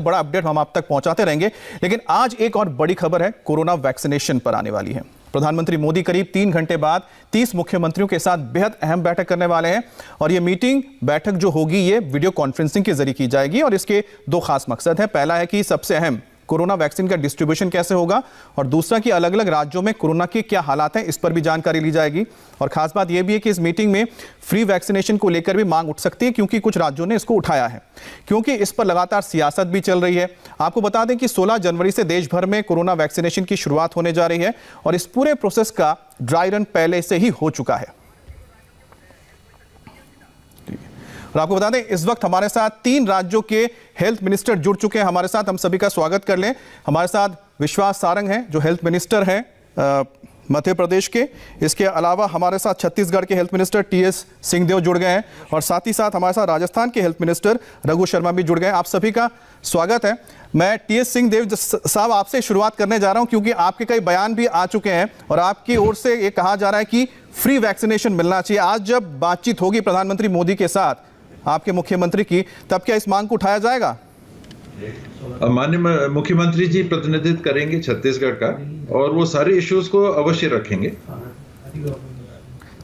बड़ा अपडेट हम आप तक पहुंचाते रहेंगे। लेकिन आज एक और बड़ी खबर है, कोरोना वैक्सीनेशन पर आने वाली है। प्रधानमंत्री मोदी करीब 3 घंटे बाद 30 मुख्यमंत्रियों के साथ बेहद अहम बैठक करने वाले हैं और ये बैठक जो होगी ये वीडियो कॉन्फ्रेंसिंग के जरिए की जाएगी और इसके 2 खास मकसद हैं। पहला है कि सबसे अहम कोरोना वैक्सीन का डिस्ट्रीब्यूशन कैसे होगा और दूसरा कि अलग अलग राज्यों में कोरोना के क्या हालात हैं, इस पर भी जानकारी ली जाएगी। और खास बात यह भी है कि इस मीटिंग में फ्री वैक्सीनेशन को लेकर भी मांग उठ सकती है क्योंकि कुछ राज्यों ने इसको उठाया है, क्योंकि इस पर लगातार सियासत भी चल रही है। आपको बता दें कि 16 जनवरी से देश भर में कोरोना वैक्सीनेशन की शुरुआत होने जा रही है और इस पूरे प्रोसेस का ड्राई रन पहले से ही हो चुका है। और आपको बता दें इस वक्त हमारे साथ 3 राज्यों के हेल्थ मिनिस्टर जुड़ चुके हैं हमारे साथ। हम सभी का स्वागत कर लें। हमारे साथ विश्वास सारंग हैं जो हेल्थ मिनिस्टर हैं मध्य प्रदेश के। इसके अलावा हमारे साथ छत्तीसगढ़ के हेल्थ मिनिस्टर टीएस सिंहदेव जुड़ गए हैं और साथ ही साथ हमारे साथ राजस्थान के हेल्थ मिनिस्टर रघु शर्मा भी जुड़ गए हैं। आप सभी का स्वागत है। मैं टीएस सिंहदेव साहब आपसे शुरुआत करने जा रहा हूं क्योंकि आपके कई बयान भी आ चुके हैं और आपकी ओर से ये कहा जा रहा है कि फ्री वैक्सीनेशन मिलना चाहिए। आज जब बातचीत होगी प्रधानमंत्री मोदी के साथ आपके मुख्यमंत्री की, तब क्या इस मांग को उठाया जाएगा? माननीय मुख्यमंत्री जी प्रतिनिधित्व करेंगे छत्तीसगढ़ का और वो सारे इश्यूज को अवश्य रखेंगे।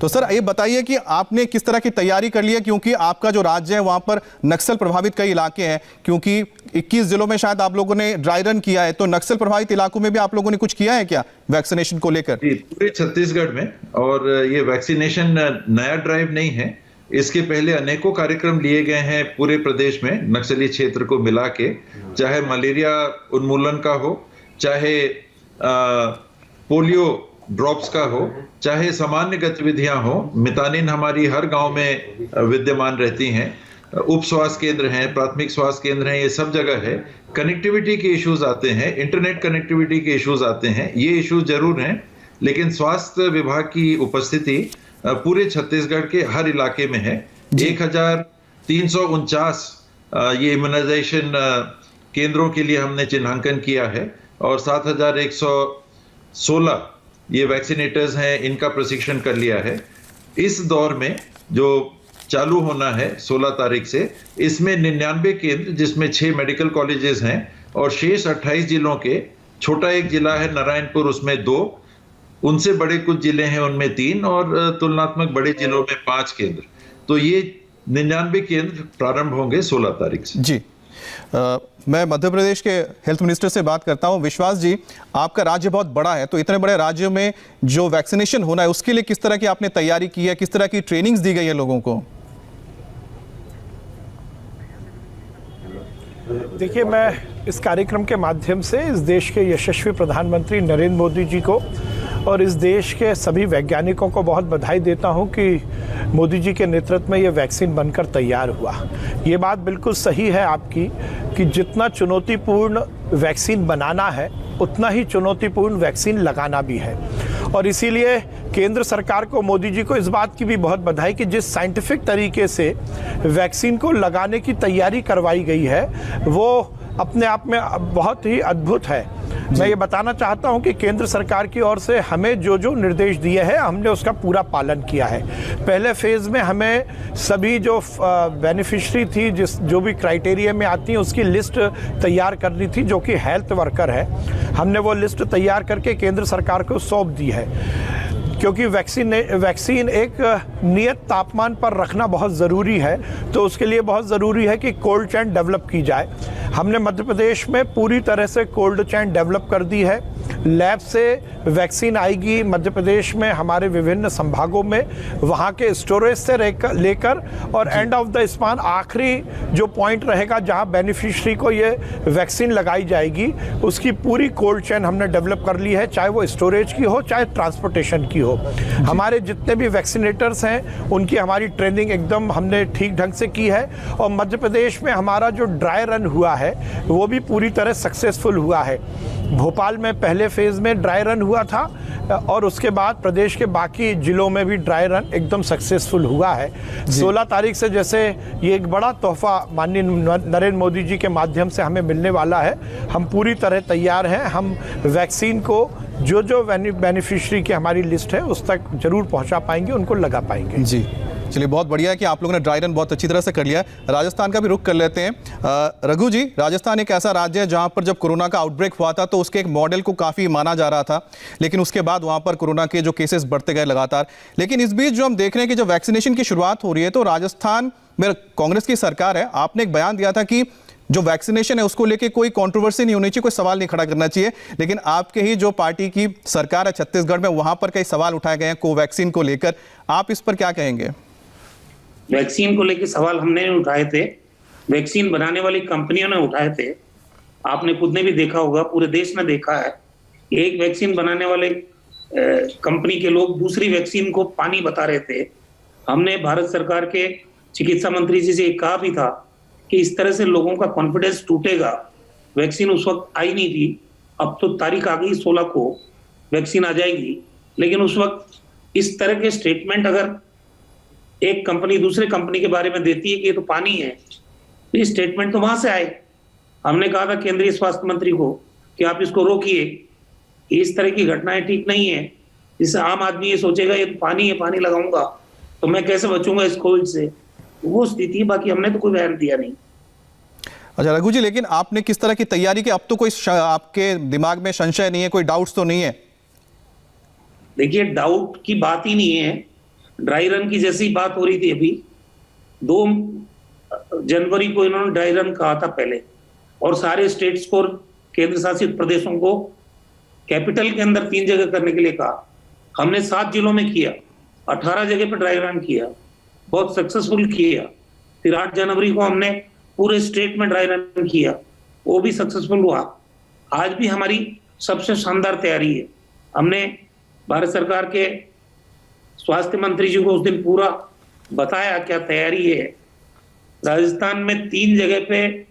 तो सर ये बताइए कि आपने किस तरह की तैयारी कर ली है, क्योंकि आपका जो राज्य है वहां पर नक्सल प्रभावित कई इलाके हैं, क्योंकि 21 जिलों में शायद आप लोगों ने ड्राई रन किया है, तो नक्सल प्रभावित इलाकों में भी आप लोगों ने कुछ किया है क्या वैक्सीनेशन को लेकर? पूरे छत्तीसगढ़ में, और ये वैक्सीनेशन नया ड्राइव नहीं है, इसके पहले अनेकों कार्यक्रम लिए गए हैं पूरे प्रदेश में नक्सली क्षेत्र को मिला के, चाहे मलेरिया उन्मूलन का हो, चाहे पोलियो ड्रॉप्स का हो, चाहे सामान्य गतिविधियां हो। मितानिन हमारी हर गांव में विद्यमान रहती हैं, उप स्वास्थ्य केंद्र हैं, प्राथमिक स्वास्थ्य केंद्र हैं, ये सब जगह है। कनेक्टिविटी के इश्यूज आते हैं, इंटरनेट कनेक्टिविटी के इश्यूज आते हैं, ये इश्यूज जरूर हैं, लेकिन स्वास्थ्य विभाग की उपस्थिति पूरे छत्तीसगढ़ के हर इलाके में है। 1349 ये इम्यूनाइजेशन केंद्रों के लिए हमने चिन्हांकन किया है और 7116 ये वैक्सीनेटर्स हैं, इनका प्रशिक्षण कर लिया है। इस दौर में जो चालू होना है 16 तारीख से, इसमें 99 केंद्र, जिसमें 6 मेडिकल कॉलेजेस हैं और शेष 28 जिलों के, छोटा एक जिला है नारायणपुर, उसमें 2, उनसे बड़े कुछ जिले हैं उनमें 3 और तुलनात्मक बड़े जिलों में 5 केंद्र। तो ये 99 केंद्र प्रारंभ होंगे 16 तारीख से। जी मैं मध्य प्रदेश के हेल्थ मिनिस्टर से बात करता हूं। विश्वास जी, आपका राज्य बहुत बड़ा है, तो इतने बड़े राज्यों में जो वैक्सीनेशन होना है उसके लिए किस तरह की आपने तैयारी की है, किस तरह की ट्रेनिंग्स दी गई है लोगों को? देखिए, मैं इस कार्यक्रम के माध्यम से इस देश के यशस्वी प्रधानमंत्री नरेंद्र मोदी जी को और इस देश के सभी वैज्ञानिकों को बहुत बधाई देता हूं कि मोदी जी के नेतृत्व में ये वैक्सीन बनकर तैयार हुआ। ये बात बिल्कुल सही है आपकी कि जितना चुनौतीपूर्ण वैक्सीन बनाना है उतना ही चुनौतीपूर्ण वैक्सीन लगाना भी है, और इसीलिए केंद्र सरकार को, मोदी जी को इस बात की भी बहुत बधाई कि जिस साइंटिफिक तरीके से वैक्सीन को लगाने की तैयारी करवाई गई है वो अपने आप में बहुत ही अद्भुत है। मैं ये बताना चाहता हूं कि केंद्र सरकार की ओर से हमें जो जो निर्देश दिए हैं हमने उसका पूरा पालन किया है। पहले फेज़ में हमें सभी जो बेनिफिशरी थी, जो भी क्राइटेरिया में आती हैं, उसकी लिस्ट तैयार करनी थी, जो कि हेल्थ वर्कर है। हमने वो लिस्ट तैयार करके केंद्र सरकार को सौंप दी है, क्योंकि वैक्सीन एक नियत तापमान पर रखना बहुत ज़रूरी है, तो उसके लिए बहुत ज़रूरी है कि कोल्ड चेन डेवलप की जाए। हमने मध्य प्रदेश में पूरी तरह से कोल्ड चेन डेवलप कर दी है। लैब से वैक्सीन आएगी मध्य प्रदेश में, हमारे विभिन्न संभागों में, वहाँ के स्टोरेज से लेकर और एंड ऑफ द स्पान आखिरी जो पॉइंट रहेगा जहाँ बेनिफिशरी को ये वैक्सीन लगाई जाएगी, उसकी पूरी कोल्ड चेन हमने डेवलप कर ली है, चाहे वो स्टोरेज की हो चाहे ट्रांसपोर्टेशन की हो। हमारे जितने भी वैक्सीनेटर्स हैं उनकी हमारी ट्रेनिंग एकदम हमने ठीक ढंग से की है, और मध्य प्रदेश में हमारा जो ड्राई रन हुआ है वो भी पूरी तरह सक्सेसफुल हुआ है। भोपाल में पहले फेज़ में ड्राई रन हुआ था और उसके बाद प्रदेश के बाकी जिलों में भी ड्राई रन एकदम सक्सेसफुल हुआ है। 16 तारीख से जैसे ये एक बड़ा तोहफा माननीय नरेंद्र मोदी जी के माध्यम से हमें मिलने वाला है, हम पूरी तरह तैयार हैं। हम वैक्सीन को जो बेनिफिशरी की हमारी लिस्ट है उस तक जरूर पहुंचा पाएंगे, उनको लगा पाएंगे। जी चलिए, बहुत बढ़िया है कि आप लोगों ने ड्राई रन बहुत अच्छी तरह से कर लिया है। राजस्थान का भी रुख कर लेते हैं। रघु जी, राजस्थान एक ऐसा राज्य है जहां पर जब कोरोना का आउटब्रेक हुआ था तो उसके एक मॉडल को काफ़ी माना जा रहा था, लेकिन उसके बाद वहां पर कोरोना के जो केसेस बढ़ते गए लगातार। लेकिन इस बीच जो हम देख रहे हैं कि जब वैक्सीनेशन की शुरुआत हो रही है तो राजस्थान में कांग्रेस की सरकार है, आपने एक बयान दिया था कि जो वैक्सीनेशन है उसको लेके कोई कंट्रोवर्सी नहीं होनी चाहिए, कोई सवाल नहीं खड़ा करना चाहिए। लेकिन आपके ही जो पार्टी की सरकार है छत्तीसगढ़ में, वहां पर कई सवाल उठाए गए हैं कोवैक्सीन को लेकर, आप इस पर क्या कहेंगे? वैक्सीन को लेकर सवाल हमने नहीं उठाए थे, वैक्सीन बनाने वाली कंपनियों ने उठाए थे। आपने खुद ने भी देखा होगा, पूरे देश ने देखा है, एक वैक्सीन बनाने वाले कंपनी के लोग दूसरी वैक्सीन को पानी बता रहे थे। हमने भारत सरकार के चिकित्सा मंत्री जी से कहा भी था कि इस तरह से लोगों का कॉन्फिडेंस टूटेगा। वैक्सीन उस वक्त आई नहीं थी, अब तो तारीख आ गई 16 को वैक्सीन आ जाएगी। लेकिन उस वक्त इस तरह के स्टेटमेंट अगर एक कंपनी दूसरे कंपनी के बारे में देती है कि ये तो पानी है, तो ये स्टेटमेंट तो वहां से आए। हमने कहा था केंद्रीय स्वास्थ्य मंत्री को कि आप इसको रोकिए, इस तरह की घटनाएं ठीक नहीं है। जिससे आम आदमी ये सोचेगा ये तो पानी है, पानी लगाऊंगा तो मैं कैसे बचूंगा इस कोविड से, वो स्थिति। बाकी हमने तो कोई बयान दिया नहीं। अच्छा रघु जी, लेकिन आपने किस तरह की तैयारी की? अब तो कोई आपके दिमाग में संशय नहीं है, कोई डाउट्स तो नहीं है? देखिए, डाउट की बात ही नहीं है। ड्राई रन की जैसी बात हो रही थी अभी, 2 जनवरी को इन्होंने ड्राई रन कहा था पहले, और सारे स्टेट्स को, केंद्र शासित प्रदेशों को कैपिटल के अंदर 3 जगह करने के लिए कहा। हमने 7 जिलों में किया, 18 जगह पर ड्राई रन किया, बहुत सक्सेसफुल किया। फिर 8 जनवरी को हमने पूरे स्टेट में ड्राई रन किया, वो भी सक्सेसफुल हुआ। आज भी हमारी सबसे शानदार तैयारी है। हमने भारत सरकार के स्वास्थ्य मंत्री जी को उस दिन पूरा बताया क्या तैयारी है। राजस्थान में 3 जगह पे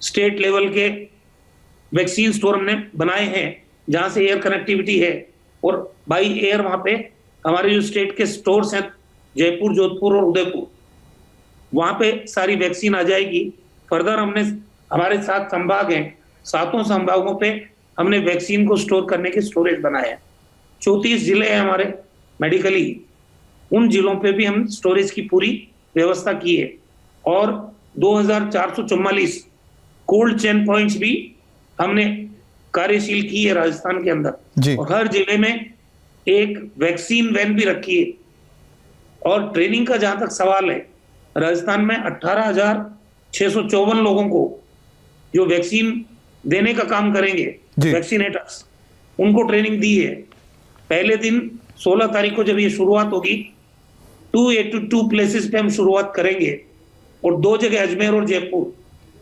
स्टेट लेवल के वैक्सीन स्टोर हमने बनाए हैं जहां से एयर कनेक्टिविटी है, और बाई एयर वहां पे हमारे जो स्टेट के स्टोर्स हैं जयपुर, जोधपुर और उदयपुर, वहां पे सारी वैक्सीन आ जाएगी। फर्दर हमने, हमारे 7 संभाग हैं, 7 संभागों पे हमने वैक्सीन को स्टोर करने के स्टोरेज बनाए हैं। 34 जिले हैं हमारे मेडिकली, उन जिलों पे भी हम स्टोरेज की पूरी व्यवस्था की है। और 2444 कोल्ड चेन पॉइंट्स भी हमने कार्यशील की है राजस्थान के अंदर, और हर जिले में एक वैक्सीन वैन भी रखी है। और ट्रेनिंग का जहां तक सवाल है, राजस्थान में 18,654 लोगों को जो वैक्सीन देने का काम करेंगे, वैक्सीनेटर्स, उनको ट्रेनिंग दी है। पहले दिन 16 तारीख को जब ये शुरुआत होगी, 282 प्लेसेस पे हम शुरुआत करेंगे, और 2 जगह अजमेर और जयपुर,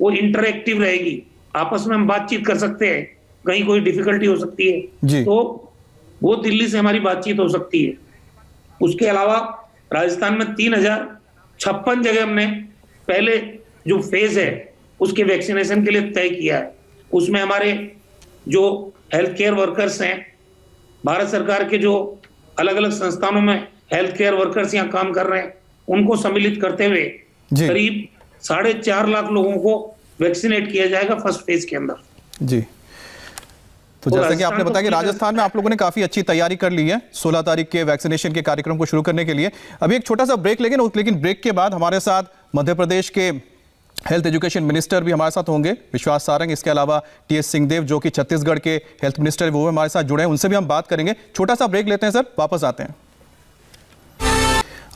वो इंटरएक्टिव रहेगी। आपस में हम बातचीत कर सकते हैं, कहीं कोई डिफिकल्टी हो सकती है तो वो दिल्ली से हमारी बातचीत हो सकती है। उसके अलावा राजस्थान में 3056 जगह हमने पहले जो फेज है उसके वैक्सीनेशन के लिए तय किया है। उसमें हमारे जो हेल्थ केयर वर्कर्स हैं, भारत सरकार के जो अलग अलग संस्थानों में हेल्थ केयर वर्कर्स यहाँ काम कर रहे हैं, उनको सम्मिलित करते हुए करीब 4.5 लाख लोगों को वैक्सीनेट किया जाएगा फर्स्ट फेज के अंदर। जी, तो जैसा कि आपने बताया कि राजस्थान में आप लोगों ने काफी अच्छी तैयारी कर ली है 16 तारीख के वैक्सीनेशन के कार्यक्रम को शुरू करने के लिए। अभी एक छोटा सा ब्रेक लेंगे, लेकिन ब्रेक के बाद हमारे साथ मध्य प्रदेश के हेल्थ एजुकेशन मिनिस्टर भी हमारे साथ होंगे, विश्वास सारंग। इसके अलावा टी.एस. सिंहदेव जो कि छत्तीसगढ़ के हेल्थ मिनिस्टर है, वो हमारे साथ जुड़े हैं, उनसे भी हम बात करेंगे। छोटा सा ब्रेक लेते हैं सर, वापस आते हैं।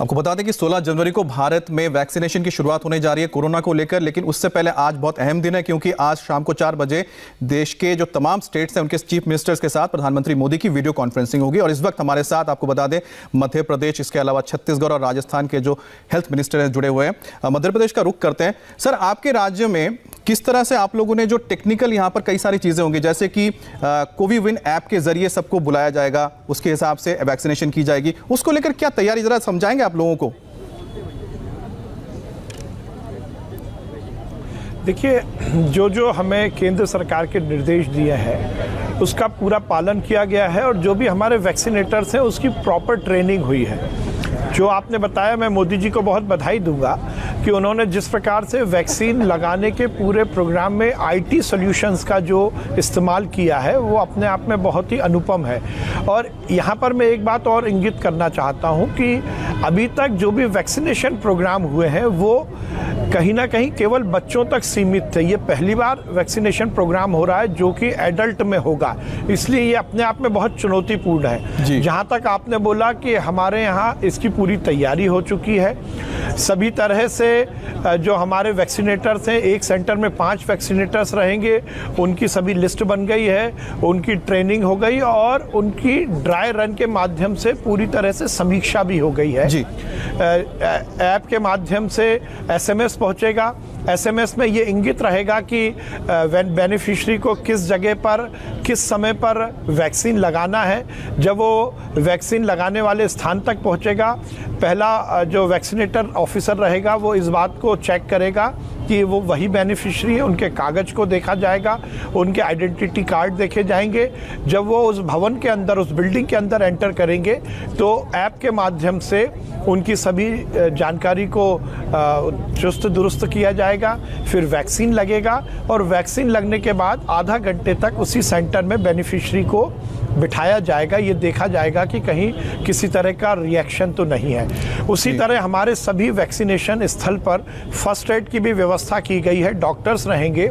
आपको बता दें कि 16 जनवरी को भारत में वैक्सीनेशन की शुरुआत होने जा रही है कोरोना को लेकर, लेकिन उससे पहले आज बहुत अहम दिन है, क्योंकि आज शाम को 4 बजे देश के जो तमाम स्टेट्स हैं उनके चीफ मिनिस्टर्स के साथ प्रधानमंत्री मोदी की वीडियो कॉन्फ्रेंसिंग होगी। और इस वक्त हमारे साथ, आपको बता दें, मध्य प्रदेश, इसके अलावा छत्तीसगढ़ और राजस्थान के जो हेल्थ मिनिस्टर हैं जुड़े हुए हैं। मध्य प्रदेश का रुख करते हैं। सर, आपके राज्य में किस तरह से आप लोगों ने जो टेक्निकल यहाँ पर कई सारी चीज़ें होंगी, जैसे कि कोविविन ऐप के जरिए सबको बुलाया जाएगा, उसके हिसाब से वैक्सीनेशन की जाएगी, उसको लेकर क्या तैयारी, जरा समझाएंगे आप लोगों को? देखिए, जो हमें केंद्र सरकार के निर्देश दिए हैं उसका पूरा पालन किया गया है, और जो भी हमारे वैक्सीनेटर्स हैं उसकी प्रॉपर ट्रेनिंग हुई है। जो आपने बताया, मैं मोदी जी को बहुत बधाई दूंगा कि उन्होंने जिस प्रकार से वैक्सीन लगाने के पूरे प्रोग्राम में आईटी सॉल्यूशंस का जो इस्तेमाल किया है वो अपने आप में बहुत ही अनुपम है। और यहाँ पर मैं एक बात और इंगित करना चाहता हूँ कि अभी तक जो भी वैक्सीनेशन प्रोग्राम हुए हैं वो कहीं ना कहीं केवल बच्चों तक सीमित थे। ये पहली बार वैक्सीनेशन प्रोग्राम हो रहा है जो कि एडल्ट में होगा, इसलिए ये अपने आप में बहुत चुनौतीपूर्ण है। जहाँ तक आपने बोला कि हमारे यहाँ इसकी पूरी तैयारी हो चुकी है, सभी तरह से जो हमारे वैक्सीनेटर्स हैं, एक सेंटर में 5 वैक्सीनेटर्स रहेंगे, उनकी सभी लिस्ट बन गई है, उनकी ट्रेनिंग हो गई और उनकी ड्राई रन के माध्यम से पूरी तरह से समीक्षा भी हो गई है। ऐप के माध्यम से SMS पहुंचेगा। SMS में ये इंगित रहेगा कि बेनिफिशियरी को किस जगह पर किस समय पर वैक्सीन लगाना है। जब वो वैक्सीन लगाने वाले स्थान तक पहुंचेगा, पहला जो वैक्सीनेटर ऑफिसर रहेगा वो इस बात को चेक करेगा कि वो वही बेनिफिशियरी है, उनके कागज को देखा जाएगा, उनके आइडेंटिटी कार्ड देखे जाएंगे। जब वो उस भवन के अंदर, उस बिल्डिंग के अंदर एंटर करेंगे तो ऐप के माध्यम से उनकी सभी जानकारी को चुस्त दुरुस्त किया जाएगा। फिर वैक्सीन लगेगा और वैक्सीन लगने के बाद आधा घंटे तक उसी सेंटर में बेनिफिशियरी को बिठाया जाएगा। ये देखा जाएगा कि कहीं किसी तरह का रिएक्शन तो नहीं है। उसी तरह हमारे सभी वैक्सीनेशन स्थल पर फर्स्ट एड की भी व्यवस्था की गई है। डॉक्टर्स रहेंगे,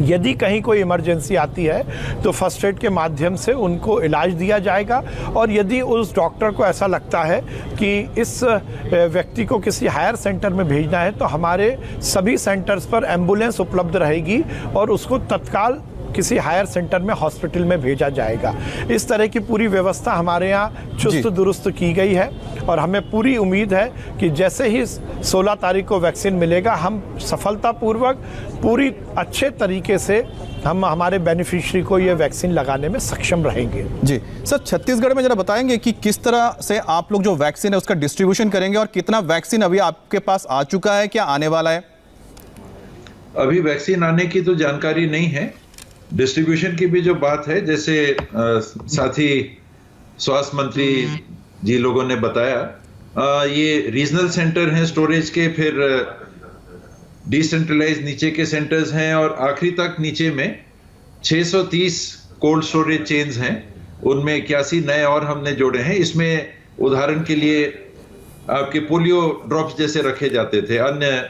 यदि कहीं कोई इमरजेंसी आती है तो फर्स्ट एड के माध्यम से उनको इलाज दिया जाएगा। और यदि उस डॉक्टर को ऐसा लगता है कि इस व्यक्ति को किसी हायर सेंटर में भेजना है तो हमारे सभी सेंटर्स पर एम्बुलेंस उपलब्ध रहेगी और उसको तत्काल किसी हायर सेंटर में, हॉस्पिटल में भेजा जाएगा। इस तरह की पूरी व्यवस्था हमारे यहाँ चुस्त दुरुस्त की गई है और हमें पूरी उम्मीद है कि जैसे ही 16 तारीख को वैक्सीन मिलेगा, हम सफलतापूर्वक पूरी अच्छे तरीके से हम हमारे बेनिफिशियरी को ये वैक्सीन लगाने में सक्षम रहेंगे। जी सर, छत्तीसगढ़ में जरा बताएंगे कि किस तरह से आप लोग जो वैक्सीन है उसका डिस्ट्रीब्यूशन करेंगे और कितना वैक्सीन अभी आपके पास आ चुका है, क्या आने वाला है? अभी वैक्सीन आने की तो जानकारी नहीं है। डिस्ट्रीब्यूशन की भी जो बात है, जैसे साथी स्वास्थ्य मंत्री जी लोगों ने बताया, ये रीजनल सेंटर हैं स्टोरेज के, फिर डिसेंट्रलाइज नीचे के सेंटर्स हैं और आखिरी तक नीचे में 630 कोल्ड स्टोरेज चेन्स हैं। उनमें 81 नए और हमने जोड़े हैं। इसमें उदाहरण के लिए आपके पोलियो ड्रॉप्स जैसे रखे जाते थे, अन्य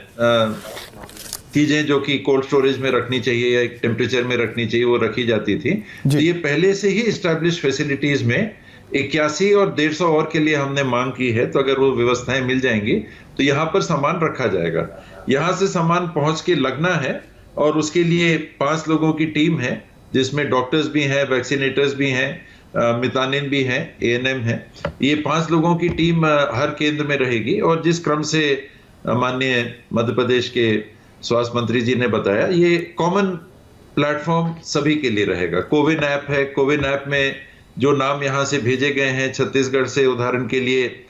चीजें जो कि कोल्ड स्टोरेज में रखनी चाहिए या एक टेम्परेचर में रखनी चाहिए, वो रखी जाती थी। तो ये पहले से ही एस्टैब्लिश फैसिलिटीज में 81 और 150 और के लिए हमने मांग की है। तो अगर वो व्यवस्थाएं मिल जाएंगी तो यहाँ पर सामान रखा जाएगा। यहाँ से सामान पहुंच के लगना है और उसके लिए 5 लोगों की टीम है, जिसमें डॉक्टर्स भी हैं, वैक्सीनेटर्स भी हैं, मितानिन भी हैं, ANM है। ये 5 लोगों की टीम हर केंद्र में रहेगी और जिस क्रम से माननीय मध्य प्रदेश के स्वास्थ्य मंत्री जी ने बताया, ये कॉमन प्लेटफॉर्म सभी के लिए रहेगा। कोविन ऐप है, कोविन ऐप में जो नाम यहाँ से भेजे गए हैं छत्तीसगढ़ से, उदाहरण के लिए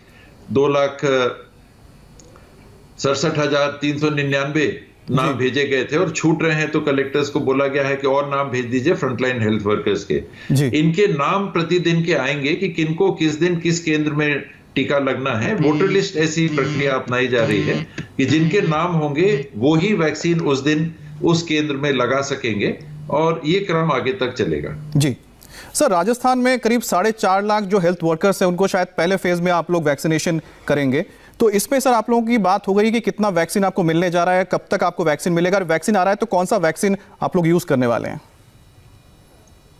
2,67,399 नाम भेजे गए थे और छूट रहे हैं, तो कलेक्टर्स को बोला गया है कि और नाम भेज दीजिए फ्रंटलाइन हेल्थ वर्कर्स के। इनके नाम प्रतिदिन के आएंगे कि किनको किस दिन किस केंद्र में टीका लगना है। वोटर लिस्ट ऐसी प्रक्रिया अपनाई जा रही है कि जिनके नाम होंगे वो ही वैक्सीन उस दिन उस केंद्र में लगा सकेंगे और ये क्रम आगे तक चलेगा। जी सर, राजस्थान में करीब 4.5 लाख जो हेल्थ वर्कर्स हैं उनको शायद पहले फेज में आप लोग वैक्सीनेशन करेंगे, तो इसमें सर आप लोगों की बात हो गई कि कितना वैक्सीन आपको मिलने जा रहा है, कब तक आपको वैक्सीन मिलेगा? वैक्सीन आ रहा है तो कौन सा वैक्सीन आप लोग यूज करने वाले हैं?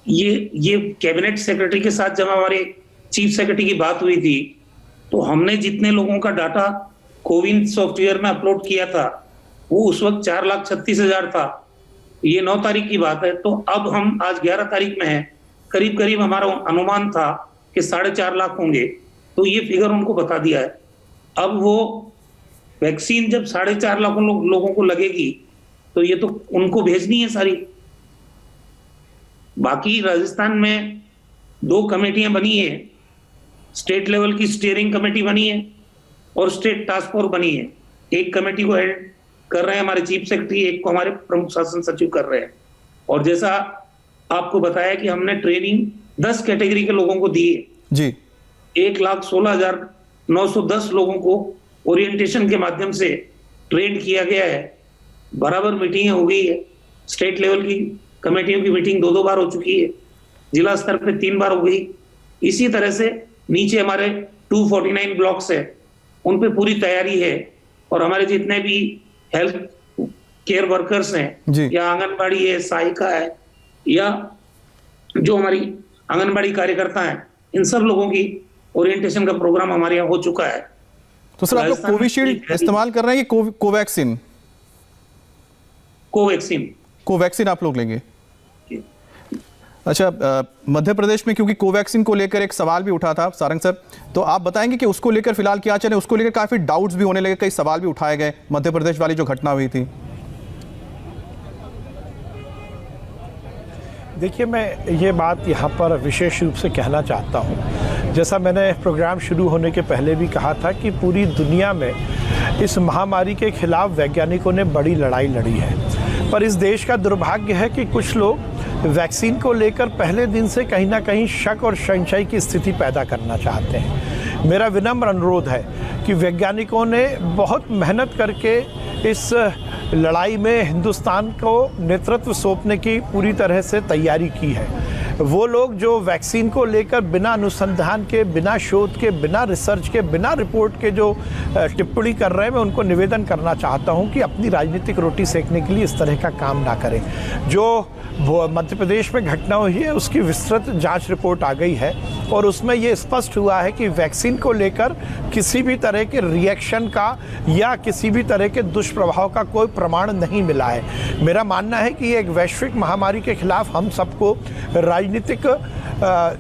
ये कैबिनेट सेक्रेटरी के साथ जब हमारे चीफ सेक्रेटरी की बात हुई थी तो हमने जितने लोगों का डाटा कोविन सॉफ्टवेयर में अपलोड किया था वो उस वक्त 4,36,000 था। ये 9 तारीख की बात है, तो अब हम आज 11 तारीख में हैं, करीब करीब हमारा अनुमान था कि 4.5 लाख होंगे, तो ये फिगर उनको बता दिया है। अब वो वैक्सीन जब 4.5 लाख लोगों को लगेगी तो ये तो उनको भेजनी है सारी। बाकी राजस्थान में 2 कमेटियां बनी है, स्टेट लेवल की स्टीयरिंग कमेटी बनी है और स्टेट टास्क फोर्स बनी है। एक कमेटी को हेड कर रहे हैं हमारे चीफ सेक्रेटरी, एक को हमारे प्रमुख शासन सचिव कर रहे हैं। और जैसा आपको बताया कि हमने ट्रेनिंग 10 कैटेगरी के लोगों को दी है जी। 1,16,910 लोगों को ओरिएंटेशन के माध्यम से ट्रेंड किया गया है, बराबर मीटिंगें हो गई है, स्टेट लेवल की कमेटियों की मीटिंग 2-2 बार हो चुकी है, जिला स्तर पे 3 बार हो गई। इसी तरह से नीचे हमारे 249 ब्लॉक्स है, उन पे पूरी तैयारी है, और हमारे जितने भी हेल्थ केयर वर्कर्स हैं या आंगनबाड़ी है, सहायिका है, या जो हमारी आंगनबाड़ी कार्यकर्ता हैं, इन सब लोगों की ओरिएंटेशन का प्रोग्राम हमारे यहाँ हो चुका है। तो सर, आप लोग कोविशील्ड इस्तेमाल कर रहे हैं कि कोवैक्सीन? कोवैक्सीन आप लोग लेंगे? अच्छा, मध्य प्रदेश में क्योंकि कोवैक्सीन को लेकर एक सवाल भी उठा था सारंग सर, तो आप बताएंगे कि उसको लेकर फिलहाल क्या चले? उसको लेकर काफी डाउट्स भी होने लगे, कई सवाल भी उठाए गए मध्य प्रदेश वाली जो घटना हुई थी। देखिए, मैं ये बात यहाँ पर विशेष रूप से कहना चाहता हूँ, जैसा मैंने प्रोग्राम शुरू होने के पहले भी कहा था कि पूरी दुनिया में इस महामारी के खिलाफ वैज्ञानिकों ने बड़ी लड़ाई लड़ी है, पर इस देश का दुर्भाग्य है कि कुछ लोग वैक्सीन को लेकर पहले दिन से कहीं ना कहीं शक और संशय की स्थिति पैदा करना चाहते हैं। मेरा विनम्र अनुरोध है कि वैज्ञानिकों ने बहुत मेहनत करके इस लड़ाई में हिंदुस्तान को नेतृत्व सौंपने की पूरी तरह से तैयारी की है। वो लोग जो वैक्सीन को लेकर बिना अनुसंधान के, बिना शोध के, बिना रिसर्च के, बिना रिपोर्ट के जो टिप्पणी कर रहे हैं, मैं उनको निवेदन करना चाहता हूं कि अपनी राजनीतिक रोटी सेकने के लिए इस तरह का काम ना करें। जो मध्य प्रदेश में घटना हुई है उसकी विस्तृत जांच रिपोर्ट आ गई है और उसमें ये स्पष्ट हुआ है कि वैक्सीन को लेकर किसी भी तरह के रिएक्शन का या किसी भी तरह के दुष्प्रभाव का कोई प्रमाण नहीं मिला है। मेरा मानना है कि एक वैश्विक महामारी के खिलाफ हम सबको राजनीतिक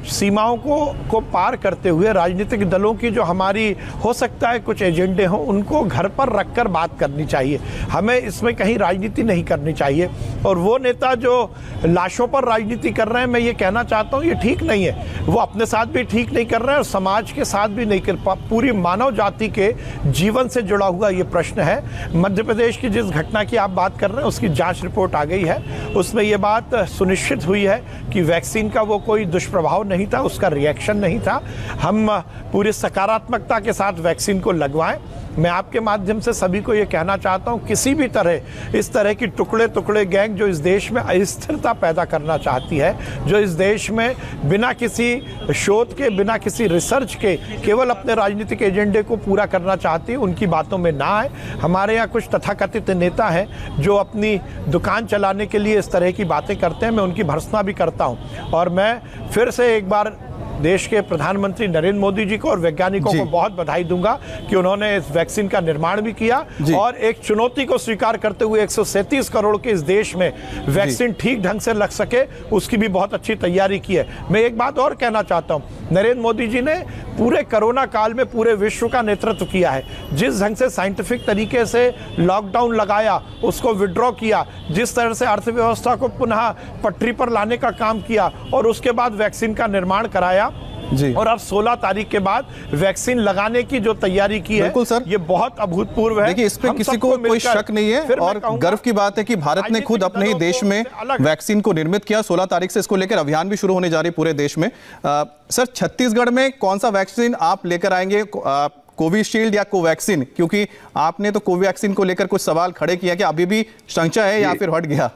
सीमाओं को पार करते हुए राजनीतिक दलों की जो हमारी हो सकता है कुछ एजेंडे हों, उनको घर पर रखकर बात करनी चाहिए। हमें इसमें कहीं राजनीति नहीं करनी चाहिए। और वो नेता जो लाशों पर राजनीति कर रहे हैं, मैं ये कहना चाहता हूँ ये ठीक नहीं है। वो अपने साथ भी ठीक नहीं कर रहे हैं और समाज के साथ भी नहीं कर पूरी मानव जाति के जीवन से जुड़ा हुआ ये प्रश्न है। मध्य प्रदेश की जिस घटना की आप बात कर रहे हैं उसकी जांच रिपोर्ट आ गई है, उसमें ये बात सुनिश्चित हुई है कि वैक्सीन का वो कोई दुष्प्रभाव नहीं था, उसका रिएक्शन नहीं था। हम पूरी सकारात्मकता के साथ वैक्सीन को लगवाएं। मैं आपके माध्यम से सभी को ये कहना चाहता हूँ, किसी भी तरह इस तरह की टुकड़े टुकड़े गैंग जो इस देश में अस्थिरता पैदा करना चाहती है, जो इस देश में बिना किसी शोध के, बिना किसी रिसर्च के केवल अपने राजनीतिक एजेंडे को पूरा करना चाहती है, उनकी बातों में ना आए। हमारे यहाँ कुछ तथाकथित नेता हैं जो अपनी दुकान चलाने के लिए इस तरह की बातें करते हैं, मैं उनकी भर्त्सना भी करता हूँ। और मैं फिर से एक बार देश के प्रधानमंत्री नरेंद्र मोदी जी को और वैज्ञानिकों को बहुत बधाई दूंगा कि उन्होंने इस वैक्सीन का निर्माण भी किया और एक चुनौती को स्वीकार करते हुए 137 करोड़ के इस देश में वैक्सीन ठीक ढंग से लग सके उसकी भी बहुत अच्छी तैयारी की है। मैं एक बात और कहना चाहता हूं, नरेंद्र मोदी जी ने पूरे कोरोना काल में पूरे विश्व का नेतृत्व किया है। जिस ढंग से साइंटिफिक तरीके से लॉकडाउन लगाया, उसको विड्रॉ किया, जिस तरह से अर्थव्यवस्था को पुनः पटरी पर लाने का काम किया और उसके बाद वैक्सीन का निर्माण कराया जी। और अब 16 तारीख के बाद वैक्सीन लगाने की जो तैयारी की है, सर, ये बहुत अभूतपूर्व है। देखिए, इस पे किसी को कोई शक नहीं है और गर्व की बात है कि भारत ने खुद अपने ही देश में वैक्सीन को निर्मित किया। 16 तारीख से इसको लेकर अभियान भी शुरू होने जा रही है पूरे देश में। सर, छत्तीसगढ़ में कौन सा वैक्सीन आप लेकर आएंगे, कोविशील्ड या कोवैक्सीन? क्योंकि आपने तो कोवैक्सीन को लेकर कुछ सवाल खड़े किया कि अभी भी संशय है या फिर हट गया?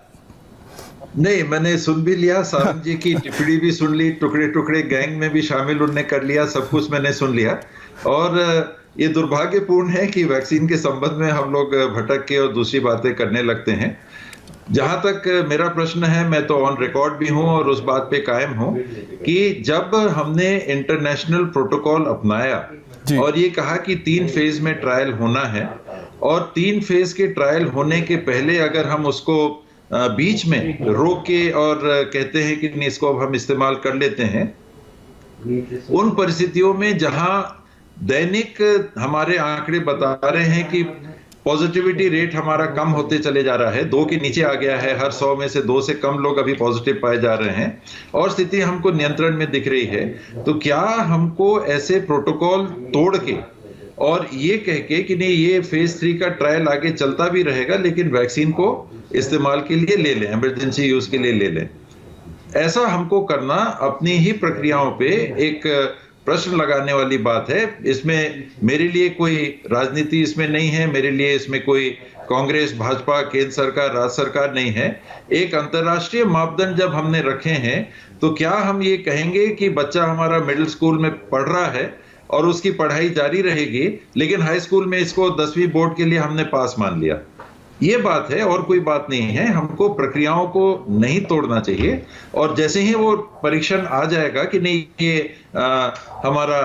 नहीं, मैंने सुन भी लिया, सारंग जी की टिप्पणी भी सुन ली, टुकड़े टुकड़े गैंग में भी शामिल उन्होंने कर लिया, सब कुछ मैंने सुन लिया। और ये दुर्भाग्यपूर्ण है कि वैक्सीन के संबंध में हम लोग भटक के और दूसरी बातें करने लगते हैं। जहां तक मेरा प्रश्न है, मैं तो ऑन रिकॉर्ड भी हूं और उस बात पे कायम हूं कि जब हमने इंटरनेशनल प्रोटोकॉल अपनाया और ये कहा कि 3 फेज में ट्रायल होना है और 3 फेज के ट्रायल होने के पहले अगर हम उसको बीच में रोक के और कहते हैं कि नहीं, इसको अब हम इस्तेमाल कर लेते हैं, उन परिस्थितियों में जहां दैनिक हमारे आंकड़े बता रहे हैं कि पॉजिटिविटी रेट हमारा कम होते चले जा रहा है, 2 के नीचे आ गया है, हर 100 में से 2 से कम लोग अभी पॉजिटिव पाए जा रहे हैं और स्थिति हमको नियंत्रण में दिख रही है, तो क्या हमको ऐसे प्रोटोकॉल तोड़ के और ये कह के कि नहीं, ये फेज 3 का ट्रायल आगे चलता भी रहेगा लेकिन वैक्सीन को इस्तेमाल के लिए ले लें, इमरजेंसी यूज के लिए ले लें, ऐसा हमको करना अपनी ही प्रक्रियाओं पे एक प्रश्न लगाने वाली बात है। इसमें मेरे लिए कोई राजनीति इसमें नहीं है, मेरे लिए इसमें कोई कांग्रेस, भाजपा, केंद्र सरकार, राज्य सरकार नहीं है। एक अंतर्राष्ट्रीय मापदंड जब हमने रखे हैं तो क्या हम ये कहेंगे कि बच्चा हमारा मिडिल स्कूल में पढ़ रहा है और उसकी पढ़ाई जारी रहेगी, लेकिन हाई स्कूल में इसको 10वीं बोर्ड के लिए हमने पास मान लिया? ये बात है और कोई बात नहीं है। हमको प्रक्रियाओं को नहीं तोड़ना चाहिए और जैसे ही वो परीक्षण आ जाएगा कि नहीं ये हमारा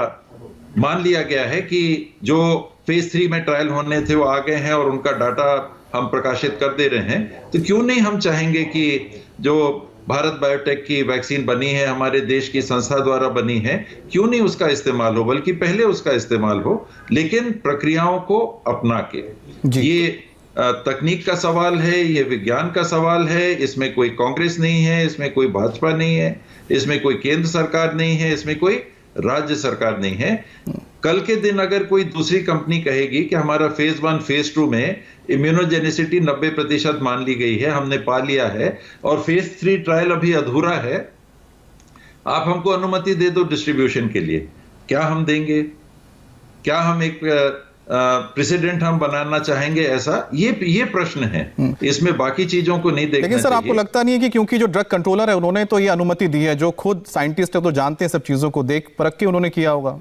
मान लिया गया है कि जो फेज 3 में ट्रायल होने थे वो आ गए हैं और उनका डाटा हम प्रकाशित कर दे रहे हैं, तो क्यों नहीं हम चाहेंगे कि जो भारत बायोटेक की वैक्सीन बनी है, हमारे देश की संस्था द्वारा बनी है, क्यों नहीं उसका इस्तेमाल हो, बल्कि पहले उसका इस्तेमाल हो, लेकिन प्रक्रियाओं को अपना के। ये तकनीक का सवाल है, ये विज्ञान का सवाल है। इसमें कोई कांग्रेस नहीं है, इसमें कोई भाजपा नहीं है, इसमें कोई केंद्र सरकार नहीं है, इसमें कोई राज्य सरकार नहीं है। कल के दिन अगर कोई दूसरी कंपनी कहेगी कि हमारा फेज 1 फेज 2 में इम्यूनोजेनिसिटी 90% मान ली गई है, हमने पा लिया है और फेज 3 ट्रायल अभी अधूरा है, आप हमको अनुमति दे दो डिस्ट्रीब्यूशन के लिए, क्या हम देंगे? क्या हम एक प्रेसिडेंट हम बनाना चाहेंगे ऐसा? ये प्रश्न है, इसमें बाकी चीजों को नहीं देखना। लेकिन सर आपको लगता नहीं है कि क्योंकि जो ड्रग कंट्रोलर है उन्होंने तो ये अनुमति दी है, जो खुद साइंटिस्ट है तो जानते हैं सब चीजों को, देख परख के उन्होंने किया होगा?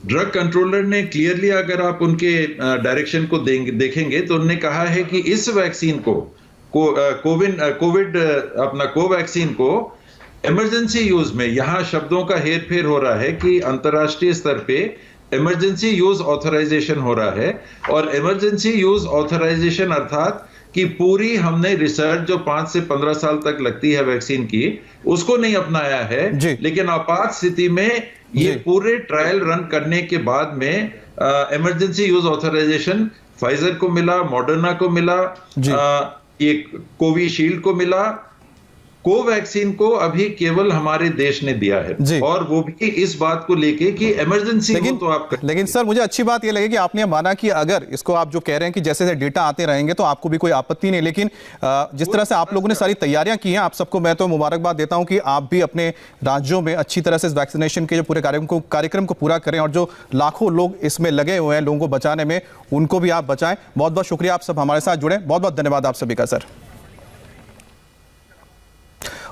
ड्रग कंट्रोलर ने क्लियरली, अगर आप उनके डायरेक्शन को देखेंगे तो उन्होंने कहा है कि इस वैक्सीन को कोवैक्सीन को इमरजेंसी यूज में, यहां शब्दों का हेरफेर हो रहा है कि अंतरराष्ट्रीय स्तर पे इमरजेंसी यूज ऑथराइजेशन हो रहा है और इमरजेंसी यूज ऑथराइजेशन अर्थात कि पूरी हमने रिसर्च जो 5 से 15 साल तक लगती है वैक्सीन की, उसको नहीं अपनाया है, लेकिन आपात स्थिति में ये पूरे ट्रायल रन करने के बाद में इमरजेंसी यूज ऑथराइजेशन फाइजर को मिला, मॉडर्ना को मिला, ये कोविशील्ड को मिला, कोवैक्सीन को अभी केवल हमारे देश ने दिया है और वो भी इस बात को लेके कि इमरजेंसी हो तो आप लेकिन सर मुझे अच्छी बात ये लगी कि आपने माना कि अगर इसको आप जो कह रहे हैं कि जैसे जैसे डेटा आते रहेंगे तो आपको भी कोई आपत्ति नहीं, लेकिन जिस तरह से आप लोगों ने सारी तैयारियां की हैं, आप सबको मैं तो मुबारकबाद देता हूं कि आप भी अपने राज्यों में अच्छी तरह से इस वैक्सीनेशन के जो पूरे कार्यक्रम को पूरा करें और जो लाखों लोग इसमें लगे हुए हैं लोगों को बचाने में, उनको भी आप बचाएं। बहुत बहुत शुक्रिया, आप सब हमारे साथ जुड़े, बहुत बहुत धन्यवाद आप सभी का सर।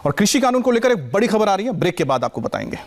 और कृषि कानून को लेकर एक बड़ी खबर आ रही है, ब्रेक के बाद आपको बताएंगे।